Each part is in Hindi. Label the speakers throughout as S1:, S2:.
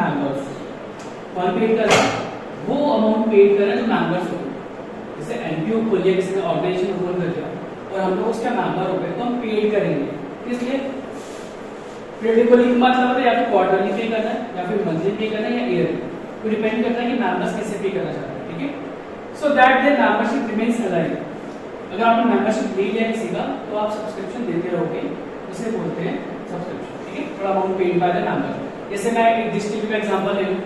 S1: मेंबर्स, कौन पेड कर रहा है, वो अमाउंट पेड कर रहा है जो मेंबर्स हो, जैसे एनपीओ खोल लिया किसी ने, ऑर्गेनाइजेशन ओपन कर दिया और हम लोग उसका मेंबर हो गए तो हम पेड करेंगे, इसलिए पीरियडिकली मतलब या फिर क्वार्टरली पे करना है या फिर मंथली पे करना है या ईयरली, तो डिपेंड करता है कि मेंबर्स कैसे पे करना चाहते हैं, ठीक है। So that the membership remains alive, अगर आपने मेंबरशिप ले लिया किसी का तो आप सब्सक्रिप्शन देते रहोगे, उसे बोलते हैं सब्सक्रिप्शन, ठीक है, थोड़ा amount paid by the member. जैसे मैं एक डिस्ट्रिक्ट का एग्जांपल ले लूं,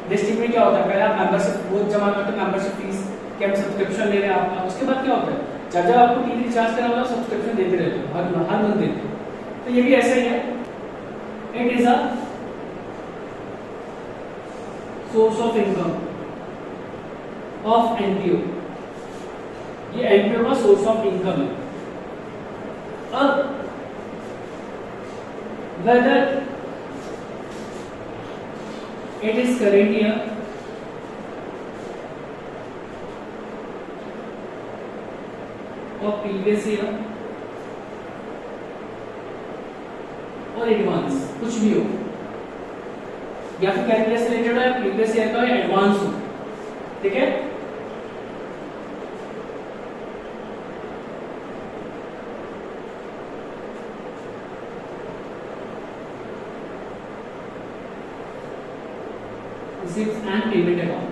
S1: डिस्ट्रिक्ट में क्या होता है, पहले आप मेंबरशिप वो जमा करते हैं, मेंबरशिप फीस कि हम सब्सक्रिप्शन ले रहे हैं आपका, उसके बाद क्या होता है, जब आपको टीवी रिचार्ज करना होगा सब्सक्रिप्शन देते रहते हो, हर मंथ देते हो, तो ये भी ऐसा ही है, it is a source of income of NPO, ये एनपीओ का सोर्स ऑफ इनकम है। अब whether it is current year और प्रीवियस ईयर और एडवांस, कुछ भी हो, या फिर कैलेंडर से रिलेटेड है, प्रीवियस ईयर का या एडवांस हो, ठीक है। रिसीव्स एंड पेमेंट अकाउंट,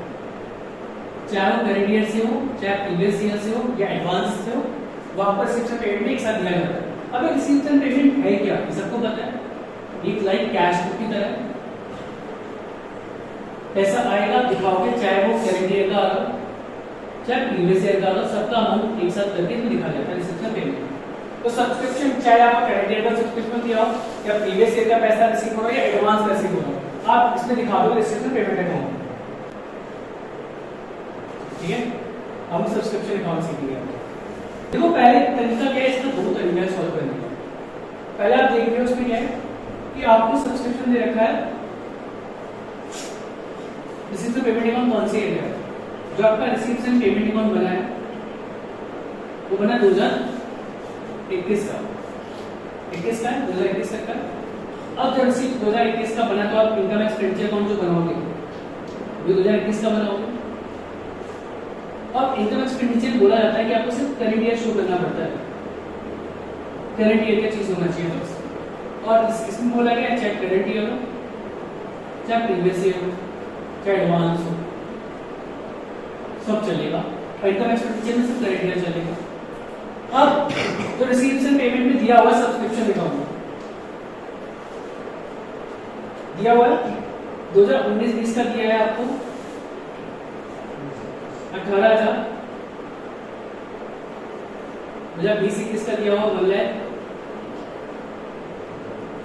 S1: चाहे वो करंट ईयर से हो, चाहे प्रीवियस ईयर से हो या एडवांस से हो, वो आपको रिसीव्स एंड पेमेंट एक साथ दिया जाता है। अब रिसीव्स एंड पेमेंट है क्या, ये सबको पता है, एक लाइक कैश बुक की तरह पैसा आएगा, दिखाओगे, चाहे वो करंट ईयर का आ रहा चाहे प्रीवियस ईयर का आ रहा, सबका अमाउंट एक साथ करके दिखा जाता है रिसीव्स एंड पेमेंट। तो सब्सक्रिप्शन चाहे आप करंट ईयर का सब्सक्रिप्शन दिया हो या प्रीवियस ईयर का पैसा रिसीव हो या एडवांस रिसीव हो, आप इसमें दिखा दो रिसीव्स एंड पेमेंट अकाउंट, ठीक है। हम सब्सक्रिप्शन अकाउंट सीखेंगे। देखो पहले तरीका क्या है, इसका दो तरीका है सॉल्व करने का। पहले आप देख रहे हो उसमें क्या है कि आपको सब्सक्रिप्शन दे रखा है, रिसीव्स एंड पेमेंट अकाउंट कौन सी एरिया है, जो आपका रिसीव्स एंड पेमेंट अकाउंट बना है वो बना 2021 का, 21 का है, 2021 तक का। अब जब रिसीव 2021 का बना तो आप इनकम एक्सपेंडिचर अकाउंट जो बनाओगे वो 2021 का बनाओगे। अब इनकम एक्सपेंडिचर बोला जाता है कि आपको सिर्फ करंट ईयर शो करना पड़ता है, करंट ईयर का चीज होना चाहिए बस। और इसमें बोला गया चाहे करंट ईयर हो, चाहे प्रीवियस ईयर हो, चाहे एडवांस हो, सब चलेगा। और इनकम एक्सपेंडिचर में सिर्फ करंट ईयर चलेगा। अब तो रिसीव्स एंड पेमेंट में दिया हुआ सब्सक्रिप्शन अकाउंट दिया हुआ है, 2019-20 का दिया है आपको 18,000, 2020-21 का दिया हुआ 1 लाख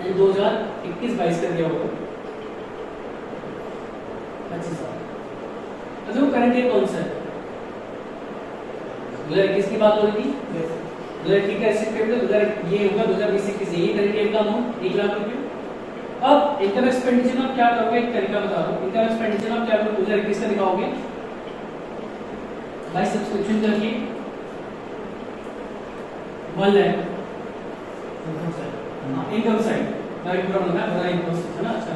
S1: एंड 2021-22 का दिया हुआ 25,000। तो करंट ईयर कौन सा है, 2021 की बात हो रही थी, 2021 का रिसीव पेमेंट ये होगा 2020-21, यही करंट ईयर का अमाउंट 1 लाख रुपए। अब इनकम एक्सपेंडिचर में क्या करोगे, एक तरीका बता रहा हूं, इनकम एक्सपेंडिचर में क्या करोगे, 2021 का दिखाओगे बाय सब्सक्रिप्शन करके 1 लाख इनकम साइड राइट पूरा बनना है, बड़ा इनकम है ना। अच्छा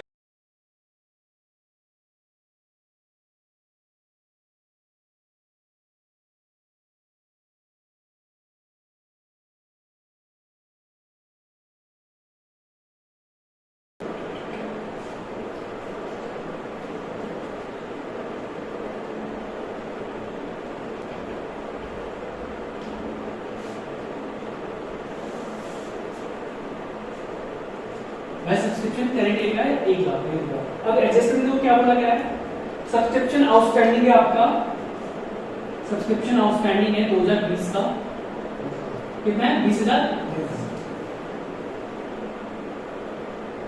S1: सब्सक्रिप्शन करंट ईयर का है 1 लाख। अब एडजस्टमेंट को क्या बोला गया है, सब्सक्रिप्शन आउटस्टैंडिंग है आपका, सब्सक्रिप्शन आउटस्टैंडिंग है 2020 का कितना है, 20,000।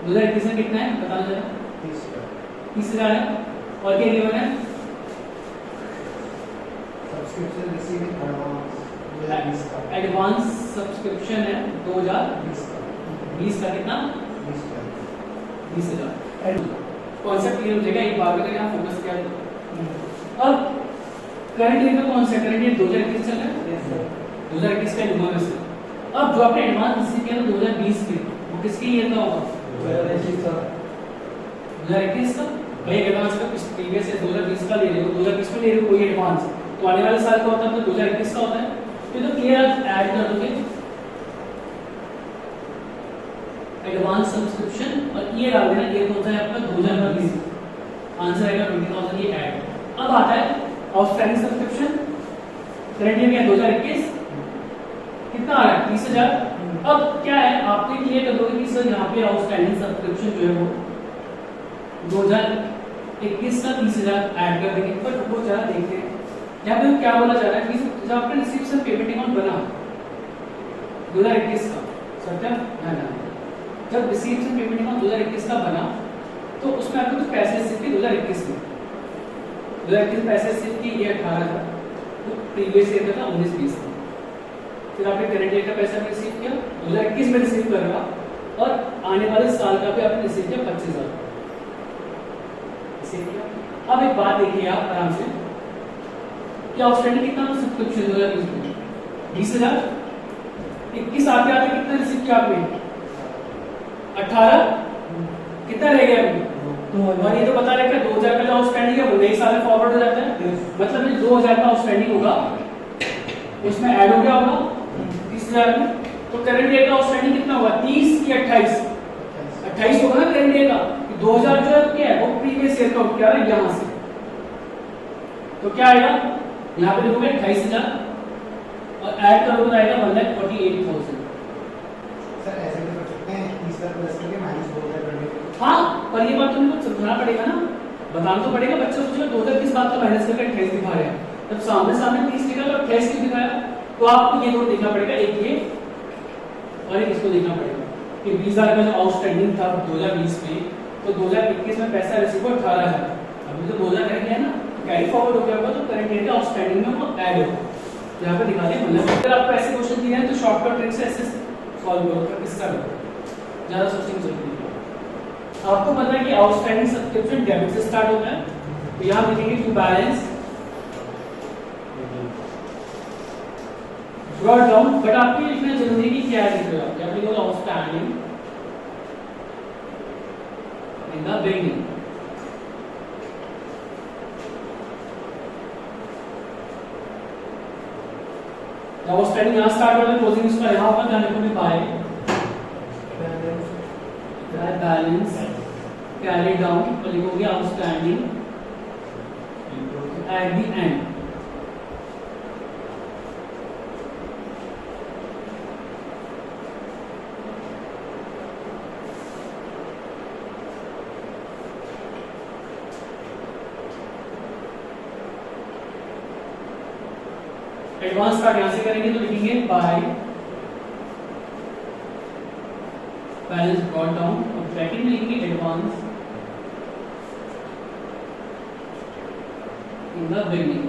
S1: 2021 में कितना है बताना जरा, 30,000 है। और क्या गिवन है,
S2: subscription receiving advance
S1: advance subscription है 2020 का कितना, 20,000। कॉन्सेप्ट क्लियर हो जाएगा एक बार में, यहाँ फोकस किया। अब करंट ईयर में कौन सा, करंट ईयर 2021 चल रहा है, 2021 का एडवांस है। अब जो आपने एडवांस रिसीव किया 2020 के, वो किसके ईयर का होगा, 2021 का। भाई एडवांस का प्रीवियस है 2020 का ले रहे हो, 2020 में ले रहे हो कोई एडवांस, तो आने वाले साल का होता है तो 2021 का होता है, तो क्लियर ऐड कर दोगे एडवांस सब्सक्रिप्शन और ये डाल देना, ये होता है आपका 2020, आंसर आएगा 20,000, ये ऐड। अब आता है आउटस्टैंडिंग सब्सक्रिप्शन, करंट ईयर क्या 2021 कितना आ रहा है 30,000। अब क्या है आपको क्लियर कर दोगे कि सर यहाँ पे आउटस्टैंडिंग सब्सक्रिप्शन जो है वो 2021 का 30,000 ऐड कर देंगे। पर वो जरा देखते हैं यहाँ पे क्या बोला जा रहा है कि जब आपका रिसीप्शन पेमेंट अमाउंट बना 2021 का, सत्यम ना जब रिसीप्शन पेमेंट अमाउंट 2021 का बना तो उसमें आपको कुछ पैसे रिसीव किए 2021 में, 2021 पैसे रिसीव किए ये 18,000, तो प्रीवियस ईयर का था 19-20 में, फिर आपने करंट ईयर का पैसा भी रिसीव किया 2021 में रिसीव कर रहा, और आने वाले साल का भी आपने रिसीव किया 25,000 रिसीव किया। अब एक बात देखिए आप आराम से कि आउटस्टैंडिंग कितना सब्सक्रिप्शन 2020 में 20,000, 21 आते आते कितना रिसीव किया आपने 18, कितना रह गया अभी, और ये तो पता रहेगा 2000 का जो आउटस्टैंडिंग है वो नए साल में फॉरवर्ड हो जाता है, मतलब ये 2000 का आउटस्टैंडिंग होगा उसमें ऐड हो गया होगा 30,000 में, तो करंट ईयर का आउटस्टैंडिंग कितना होगा 30 या 28, 28 होगा ना करंट ईयर का, 2000 जो क्या है वो प्रीवियस ईयर का क्या है यहाँ से, तो क्या आएगा यहाँ पे देखोगे 28,000 और ऐड करोगे तो आएगा 1,48,000।
S2: सर ऐसे भी कर सकते हैं 30 का प्लस करके माइनस 2020।
S1: हाँ पर ये बात तुमको समझना पड़ेगा ना, बताना तो पड़ेगा, बच्चा सोचेगा 2020 बात तो माइनस करके 28 दिखा रहे हैं, तब सामने सामने 30 लिखा तो 28 क्यों दिखाया, तो आपको ये दोनों देखना पड़ेगा, एक ये और एक इसको देखना पड़ेगा कि 20,000 का जो आउटस्टैंडिंग था 2020 में, तो 2021 में पैसा रिसीव हुआ 18,000, अभी तो 2000 रह गया ना, कैरी फॉरवर्ड हो गया होगा तो करंट ईयर का आउटस्टैंडिंग में वो ऐड होगा, यहाँ पे दिखा दिया। मतलब अगर आपको ऐसे क्वेश्चन दिए हैं तो शॉर्टकट ट्रिक से ऐसे सॉल्व करो, इसका ज्यादा सोचने की जरूरत नहीं है। आपको पता है कि आउटस्टैंडिंग सब्सक्रिप्शन डेबिट से स्टार्ट होता है, तो यहाँ लिखेंगे to balance brought down, but आपको लिखना जरूरी है कि क्या लिख रहे हो आप, क्या लिखोगे outstanding in the beginning, outstanding यहाँ स्टार्ट होता है, क्लोजिंग इसका यहाँ होगा, जहाँ लिखोगे बाय बैलेंस कैरी डाउन, और लिखोगे outstanding at the end. Advance card यहां से करेंगे तो लिखेंगे बाय बैलेंस ब्रॉट डाउन, और ब्रैकेट में लिखेंगे एडवांस इन द बिगिनिंग,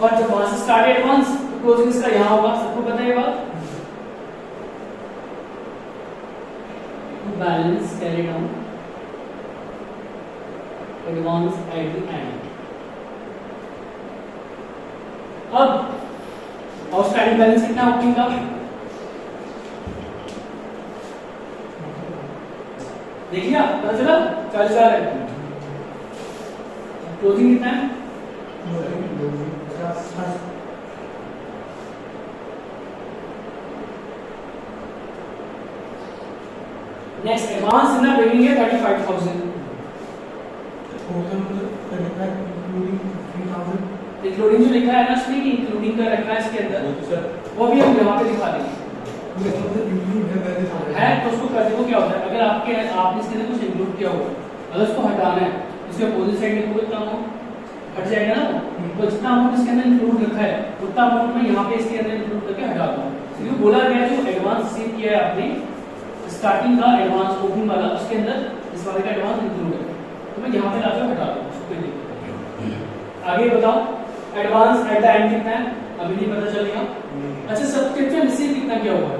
S1: और जब वहां से स्टार्ट एडवांस तो क्लोजिंग इसका यहां होगा, सबको पता है ये बात, balance carry down advance at the end. अब आउटस्टैंडिंग बैलेंस कितना ओपनिंग का देखिए, पता चला 40,000 है, क्लोजिंग कितना है next advance in the beginning है 35,000, इंक्लूडिंग जो लिखा है ना उसमें कि इंक्लूडिंग का रखना है इसके अंदर, वो भी हम यहाँ पे दिखा देंगे है, तो उसको कर देखो क्या होता है, अगर आपने इसके अंदर कुछ इंक्लूड किया होगा, अगर उसको हटाना है इसके अपोजिट साइड में कितना अमाउंट हट जाएगा ना, तो जितना अमाउंट इसके अंदर इंक्लूड रखा है उतना अमाउंट मैं यहाँ पे इसके अंदर इंक्लूड करके हटा दूँ, क्योंकि बोला गया जो एडवांस रिसीव किया है आपने स्टार्टिंग का एडवांस ओपनिंग वाला, उसके अंदर इस वाले का एडवांस इंक्लूड है, तो मैं यहाँ पे लाकर हटा दूँ उसको। आगे बताओ एडवांस एट द एंड कितना है, अभी नहीं पता चलेगा। अच्छा सब्सक्रिप्शन रिसीव कितना किया हुआ है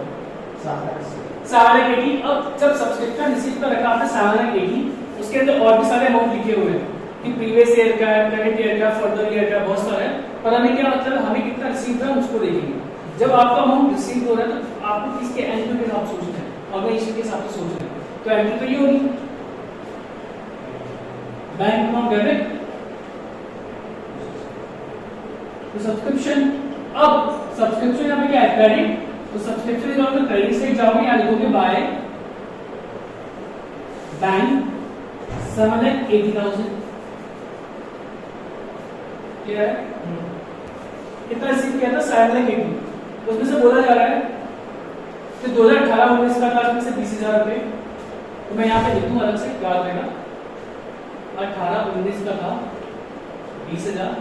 S1: 780, अब जब सब्सक्रिप्शन रिसीव का रखा आपने 780, उसके अंदर और भी सारे अमाउंट लिखे हुए हैं कि प्रीवियस ईयर का है, करंट ईयर का, फर्दर ईयर का, बहुत सारा है, पर हमें क्या मतलब हमें कितना रिसीव था उसको देखेंगे। जब आपका अमाउंट रिसीव हो रहा है तो आपको किसके एंट्री के हिसाब से सोचना है, ऑर्गेनाइजेशन के हिसाब से सोचना है, तो एंट्री तो ये होगी बैंक अकाउंट डेबिट तो सब्सक्रिप्शन। अब सब्सक्रिप्शन यहाँ पे क्या है क्रेडिट, तो सब्सक्रिप्शन जाओगे क्रेडिट साइड जाओगे यहाँ लिखोगे बाय बैंक 7,80,000 क्या है कितना रिसीव किया था 7,80,000, उसमें से बोला जा रहा है कि 2018-19 का था उसमें से 20,000 रुपए, तो मैं यहाँ पे लिख दूं अलग से क्या रहेगा 18-19 का था 20,000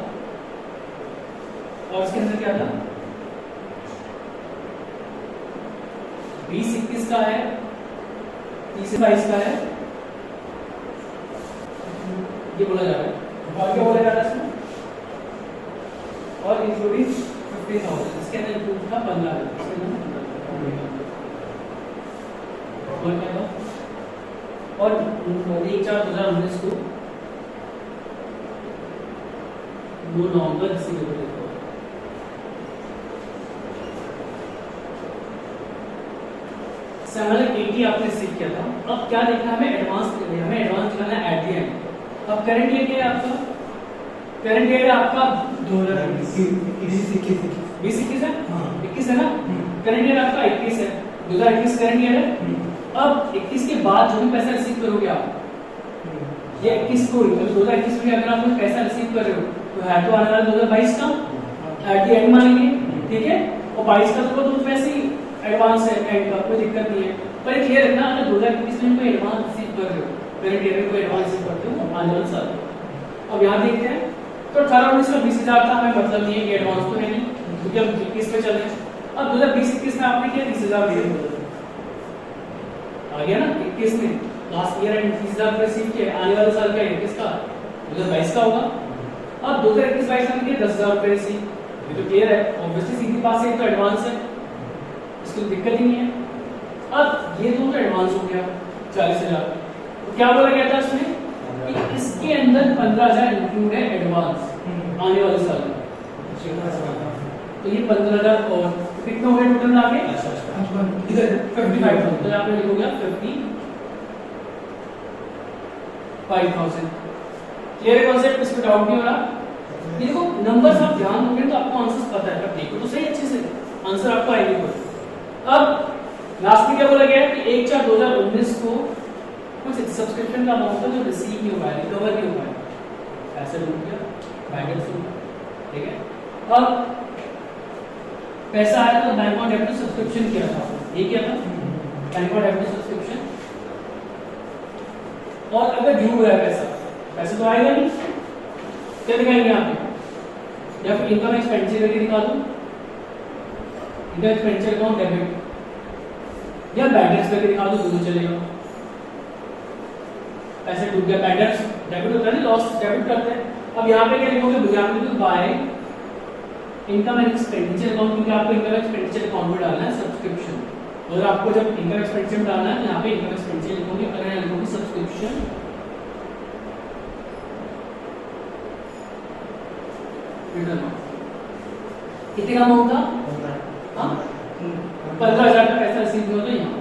S1: और इसके अंदर क्या था 20-21 का है 30-22 का है ये बोला जा रहा है। और क्या बोला जा रहा है इसमें और इंक्लूडिंग 50,000 इसके अंदर इंक्लूड था 15,000 इसके अंदर और क्या था और 1/4/2019 को 2 नवंबर रिसीवेबल है। सेवन 80 आपने रिसीव किया था। अब क्या देखना है हमें एडवांस हमें एडवांस दिखाना है एट द एंड। अब करंट ईयर क्या है आपका करंट ईयर है आपका 2021 है 21 है ना करंट ईयर आपका 21 है 2021 करंट ईयर है। अब 21 के बाद जो भी पैसा रिसीव करोगे आप ये 21 को 2021 में अगर आप कोई पैसा रिसीव कर रहे हो तो है तो आने वाला 2022 का एट द एंड मानेंगे ठीक है और 22 का तो वैसे ही एडवांस है एंड का कोई दिक्कत नहीं है पर क्लियर रखना अगर 2021 में कोई एडवांस रिसीव कर रहे हो करंट ईयर में कोई एडवांस रिसीव करते हो आने वाले साल। अब यहाँ देखते हैं तो 18-19 का 20,000 था हमें मतलब नहीं है कि एडवांस तो है नहीं क्योंकि हम 21 पे चल रहे हैं। अब 2020-21 में आपने किया 30,000 दिए आ गया ना 21 में लास्ट ईयर एंड 30,000 रिसीव किए आने वाले साल का 21 का 2022 का होगा। अब 2021-22 में किया 10,000 रुपए रिसीव ये तो क्लियर है ऑब्वियसली सीधी पास है तो एडवांस है इसकी दिक्कत ही नहीं है। अब ये तो एडवांस हो गया 40,000 तो क्या बोला गया था इसमें कि इसके अंदर 15,000 इंक्लूड है एडवांस आने वाले साल में तो ये 15,000 और तो कितने हो गए टोटल आगे इधर 55,000 तो यहाँ पे लिखोगे 55,000 क्लियर कॉन्सेप्ट इसमें डाउट नहीं हो रहा। ये देखो नंबर्स आप ध्यान दोगे तो आपको आंसर्स पता है देखो तो सही अच्छे से आंसर आपको आएंगे कोई। अब लास्ट में क्या बोला गया है कि 1/4/2019 को कुछ सब्सक्रिप्शन का अमाउंट जो रिसीव नहीं हो पाया रिकवर नहीं हो पाया ऐसे डूब गया बैलेंस ठीक है। अब पैसा आया तो बैंक ऑन डेबिट सब्सक्रिप्शन किया था ये क्या था बैंक ऑन डेबिट सब्सक्रिप्शन और अगर ड्यू हुआ है पैसा तो आएगा नहीं क्या दिखाएंगे यहाँ पे या फिर इनकम एक्सपेंडिचर करके दिखा दो इनकम एक्सपेंडिचर अकाउंट डेबिट या बैलेंस करके दिखा दो दोनों चलेगा। पैसे डूब गया बैलेंस डेबिट होता है ना लॉस डेबिट करते हैं। अब यहाँ पे क्या लिखोगे यहाँ पे by income and expenditure account क्योंकि आपको इनकम एक्सपेंडिचर अकाउंट में डालना है सब्सक्रिप्शन और आपको जब इनकम एक्सपेंडिचर डालना है यहाँ पे इनकम एक्सपेंडिचर लिखोगे अगर यहाँ लिखोगे सब्सक्रिप्शन कितने का अमाउंट था 15,000 का पैसा रिसीव हुआ था यहाँ।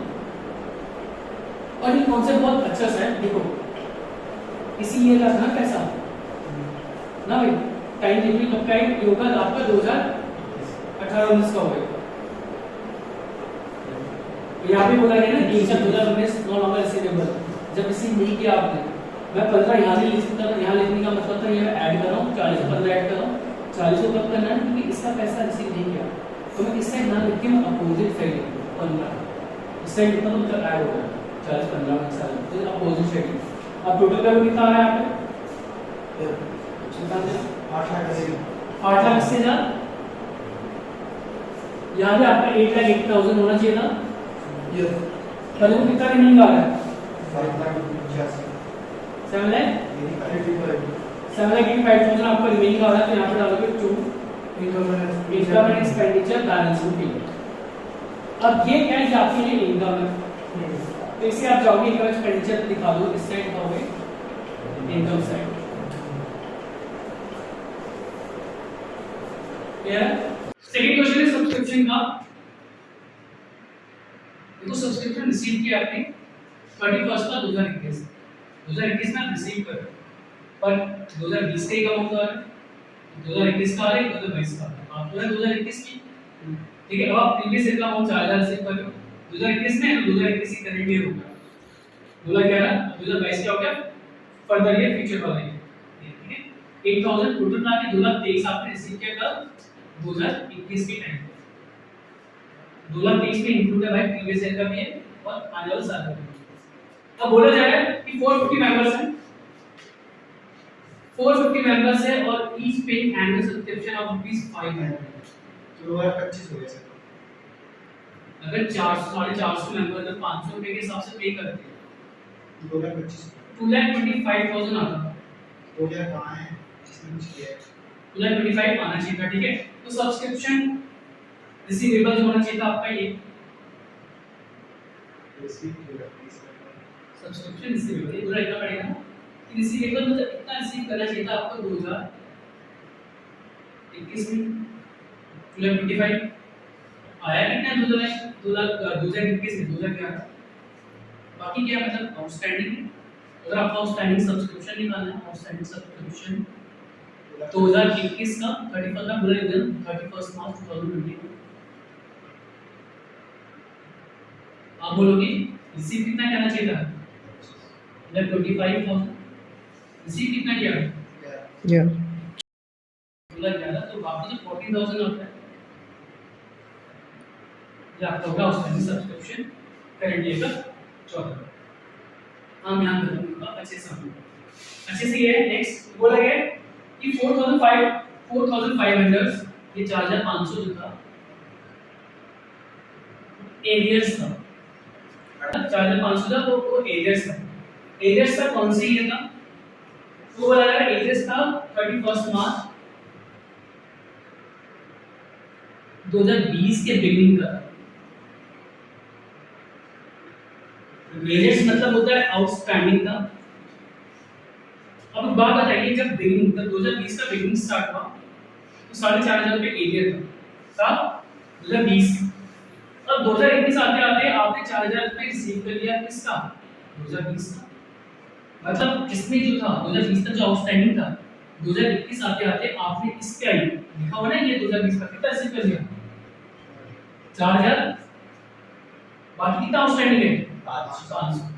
S1: और ये कॉन्सेप्ट बहुत अच्छा सा है देखो इसी ईयर का था ना पैसा ना भाई टाइम देखिए कब का ये होगा आपका 2018-19 का होगा। यहाँ पे बोला गया ना 1/4/2019 नो लॉन्गर रिसीवेबल जब रिसीव नहीं किया आपने मैं 15 यहाँ से लिख सकता था यहाँ लिखने का मतलब था ये ऐड कर रहा हूँ 40 15 ऐड कर रहा हूँ 40 को कब करना है क्योंकि इसका पैसा रिसीव नहीं किया तो मैं इस साइड ना लिख के मैं अपोजिट साइड लिखूँ 15 इस साइड लिखता तो मतलब ऐड हो गया 40 15 साल तो अपोजिट साइड। अब टोटल वैल्यू कितना आ रहा है यहाँ पे 8 लाख से ज्यादा यहाँ पे आपका 8,80,000 होना चाहिए था पहले वो कितना नहीं आ रहा है 7,85,000 आपका रिमेनिंग आ रहा है तो यहाँ पे डालोगे 2 income and expenditure balance sheet. अब ये क्या है आपके लिए इनकम है तो इसे आप जाओगे इनकम एक्सपेंडिचर दिखा दो इस साइड जाओगे इनकम साइड सेकंड क्वेश्चन है सब्सक्रिप्शन का। देखो सब्सक्रिप्शन रिसीव किया आपने 31 का 2021 में आप रिसीव कर पर 2020 का ही अमाउंट आ रहा है, 2021 का आ रहा है, 2022 का आ रहा है। आप तो 2021 की, ठीक है। अब आप प्रीवियस ईयर का अमाउंट 4000 रिसीव कर रहे हो 2021 में, 2021 की करंट ईयर हो गया 2011, 2022 क्या हो गया फर्दर ईयर फ्यूचर वाला ईयर, ठीक है। 8000 टोटल मिला के 2023 आपने रिसीव किया कब 2021 के टाइम पे। 2023 में इंक्लूड है भाई प्रीवियस ईयर का भी है और आने वाले साल का भी। अब बोला जा रहा है कि 450 मेंबर्स हैं, 450 मेंबर्स है और each paying annual subscription of ₹500।
S2: तो 2025 हो गया सर।
S1: अगर 400 450 मेंबर अगर 500 रुपए के हिसाब से पे करते हैं
S2: 2025
S1: 2,25,000 आता,
S2: 2000 कहाँ है जिसने कुछ किया है?
S1: 2,25,000 आना चाहिए था, ठीक है। तो सब्सक्रिप्शन रिसीवेबल जो होना चाहिए था आपका ये
S2: रिसीव किया प्लीज।
S1: सब्सक्रिप्शन रिसीवेबल ये पूरा इतना पड़ेगा ना कि रिसीवेबल मतलब इतना रिसीव करना चाहिए था आपको 2021 में 2,25,000 आया कितना 2021 में 2011। बाकी क्या मतलब आउटस्टैंडिंग, अगर आपको आउटस्टैंडिंग सब्सक्रिप्शन निकालना है, आउटस्टैंडिंग सब्सक्रिप्शन 2021 का 31 का पूरा दिन 31 मार्च 2020। आप बोलोगे रिसीव कितना करना चाहिए था, मतलब 25,000 रिसीव कितना किया
S3: या
S1: मतलब ज्यादा, तो बाकी जो 14,000 आता है ये आपका होगा आउटस्टैंडिंग सब्सक्रिप्शन करंट ईयर का 14। हम यहाँ खत्म होगा अच्छे से अच्छे से। ये नेक्स्ट बोला गया कि 4,500 ये 4,500 जो था एरियर्स था, 4,500 था तो वो एरियर्स था। एरियर्स था कौन सी ईयर का, वो बोला जा रहा है एरियर्स था 31 मार्च 2020 के बिगिनिंग का। एरियर्स मतलब होता है आउटस्टैंडिंग का। अब बात बताइए जब बिगिनिंग तब 2020 का बिगिनिंग स्टार्ट हुआ तो 4,500 रुपए एरियर था 2020। अब 2021 आते आते आपने 4,000 रुपए रिसीव कर लिया किसका 2020 का, मतलब इसमें जो था 2020 का जो आउटस्टैंडिंग था 2021 आते आते आपने इसके आई लिखा हुआ ना ये 2020 का कितना रिसीव कर लिया 4,000, बाकी कितना आउटस्टैंडिंग है 500।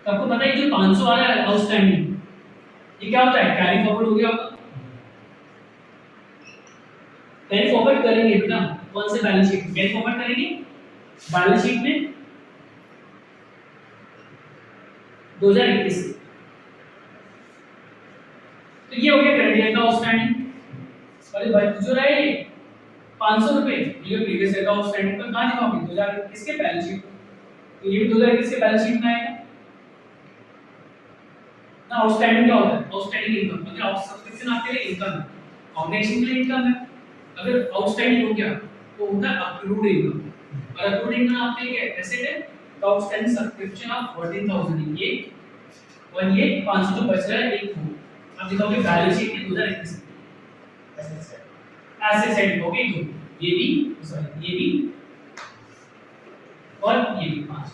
S1: तो आपको पता है जो 500 आ रहा है आउटस्टैंडिंग ये क्या होता है कैरी फॉरवर्ड हो गया होगा। कैरी फॉरवर्ड करेंगे बेटा कौन से बैलेंस शीट कैरी फॉरवर्ड करेंगे बैलेंस शीट में 2021। तो ये हो गया करंट ईयर का आउटस्टैंडिंग। अरे भाई जो रहा है 500 रुपए ये प्रीवियस ईयर का आउटस्टैंडिंग पर कहां लिखाओगे 2021 के बैलेंस शीट, तो ये भी 2021 के बैलेंस शीट में आएगा ना। आउटस्टैंडिंग क्या होता है आउटस्टैंडिंग इनकम, अगर आउट सब्सक्रिप्शन आपके लिए इनकम है ऑर्गेनाइजेशन के लिए इनकम है, अगर आउटस्टैंडिंग हो गया तो होता है अक्रूड इनकम। और अक्रूड इनकम आपके लिए एसेट है तो आउटस्टैंडिंग सब्सक्रिप्शन ऑफ 14,000 ये और ये 500 जो बच रहा है एक हो आप दिखाओगे बैलेंस शीट में 2021 एसेट साइड हो गई दो ये भी सॉरी ये भी और ये भी 5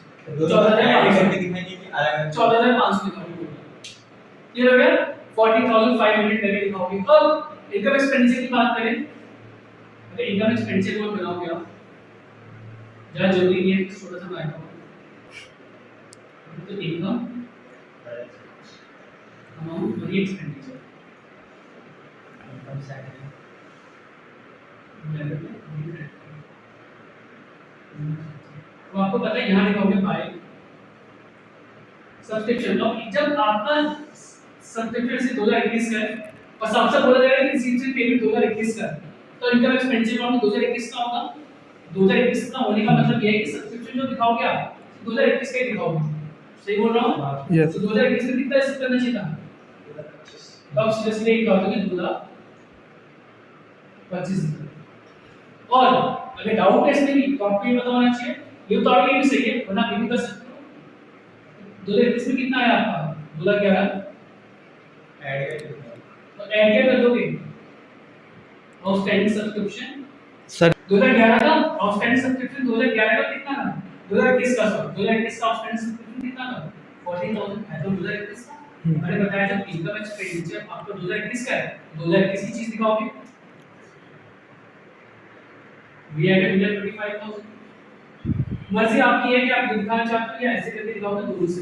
S1: 14,500 दिखाओगे ये हो गया 40,500 करके दिखाओगे। अब इनकम एक्सपेंडिचर की बात करें अगर इनकम एक्सपेंडिचर को बनाओगे आप जरा जरूरी नहीं है छोटा सा बनाया तो इनकम अमाउंट और ये एक्सपेंडिचर इनकम साइड तो आपको पता है यहाँ लिखोगे बाय सब्सक्रिप्शन। तो जब आपका सब्सक्रिप्शन से 2021 का है और सबसे बोला जाएगा कि रिसीप्शन पेमेंट 2021 का है तो इनकम एक्सपेंडिचर अमाउंट 2021 का होगा। 2021 का होने का मतलब ये है कि सब्सक्रिप्शन जो दिखाओगे आप 2021 का ही दिखाओगे, सही बोल रहा हूँ
S3: Yes.
S1: तो 2021 में कितना रिसीव करना चाहिए था तो आप सीधे सीधे निकाल दोगे 2025। और अगर डाउट है इसमें भी तो आपको ये पता होना चाहिए ये तो आगे भी सही है वरना भी कर सकते हो। 2021 में कितना आया आपका 2011 तो ऐड क्या कर दोगे आउटस्टैंडिंग सब्सक्रिप्शन
S3: सर
S1: 2011 का आउटस्टैंडिंग सब्सक्रिप्शन 2011 का कितना था 2021 का सॉरी 2021 का आउटस्टैंडिंग सब्सक्रिप्शन कितना था 14,000 है तो 2021 का मैंने बताया जब इनकम एक्सपेंडिचर आपका 2021 का है, 2021 की चीज दिखाओगे, वी एडेड 125,000। मर्जी आपकी है कि आप दिखाना चाहते हो या ऐसे करके दिखाओगे, दोनों से।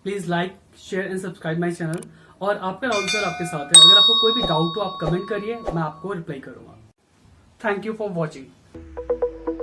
S1: Please like, share and subscribe my channel. और आपका राहुल सर आपके साथ है, अगर आपको कोई भी डाउट हो आप कमेंट करिए, मैं आपको रिप्लाई करूंगा। Thank you for watching.